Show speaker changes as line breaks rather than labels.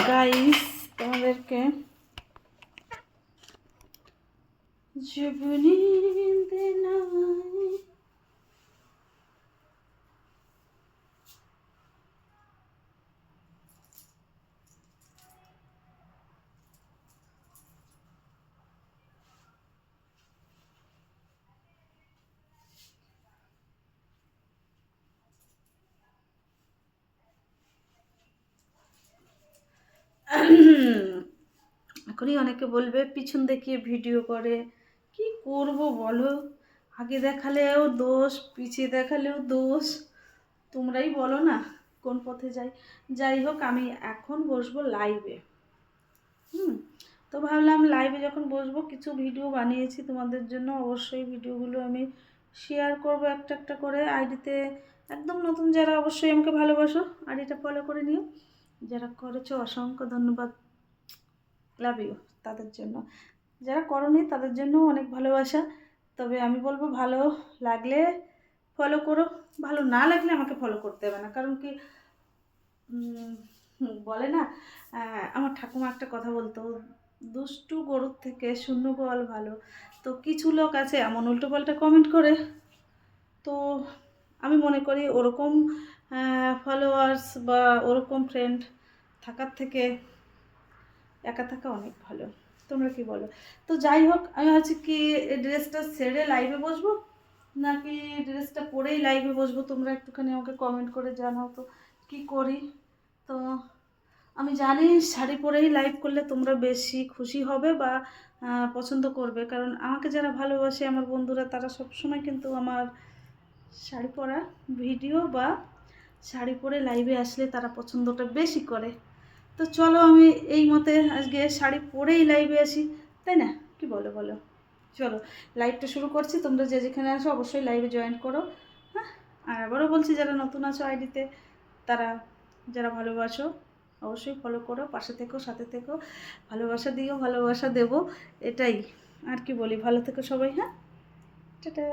Guys তোমাদেরকে জীবনী দেনাই এখনই অনেকে বলবে পিছন দেখিয়ে ভিডিও করে। কি করব বলো, আগে দেখালেও দোষ, পিছিয়ে দেখালেও দোষ। তোমরাই বলো না কোন পথে যাই। যাই হোক, আমি এখন বসবো লাইভে। তো ভাবলাম লাইভে যখন বসবো, কিছু ভিডিও বানিয়েছি তোমাদের জন্য, অবশ্যই ভিডিওগুলো আমি শেয়ার করব একটা একটা করে আইডিতে। একদম নতুন যারা, অবশ্যই আমাকে ভালোবাসো, আইডিটা ফলো করে নিও। যারা করেছো অসংখ্য ধন্যবাদ, লাভ ইউ তাদের জন্য। যারা করোনি তাদের জন্য অনেক ভালোবাসা। তবে আমি বলবো ভালো লাগলে ফলো করো, ভালো না লাগলে আমাকে ফলো করতে হবে না। কারণ কি বলে না, আমার ঠাকুমা একটা কথা বলতো, দুষ্টু গরুর থেকে শূন্য গোয়াল ভালো। তো কিছু লোক আছে এমন উল্টোপাল্টা কমেন্ট করে। তো আমি মনে করি ওরকম ফলোয়ার্স বা ওরকম ফ্রেন্ড থাকার থেকে একা থাকা অনেক ভালো। তোমরা কি বলো? তো যাই হোক, আমি ভাবছি কি ড্রেসটা ছেড়ে লাইভে বসবো নাকি ড্রেসটা পরেই লাইভে বসবো। তোমরা একটুখানি আমাকে কমেন্ট করে জানাও তো কি করি। তো আমি জানি শাড়ি পরেই লাইভ করলে তোমরা বেশি খুশি হবে বা পছন্দ করবে। কারণ আমাকে যারা ভালোবাসে, আমার বন্ধুরা, তারা সবসময় কিন্তু আমার শাড়ি পরা ভিডিও বা শাড়ি পরে লাইভে আসলে তারা পছন্দটা বেশি করে। তো চলো আমি এই মতে আজকে শাড়ি পরেই লাইভে আসি, তাই না? কি বলো বলো? চলো লাইভটা শুরু করছি। তোমরা যে যেখানে আসো অবশ্যই লাইভে জয়েন করো। হ্যাঁ, আর আবারও বলছি, যারা নতুন আছো আইডিতে, তারা যারা ভালোবাসো অবশ্যই ফলো করো, পাশে থেকো, সাথে থেকো, ভালোবাসা দিও, ভালোবাসা দেবো, এটাই আর কি বলি। ভালো থেকো সবাই, হ্যাঁ, টাটা।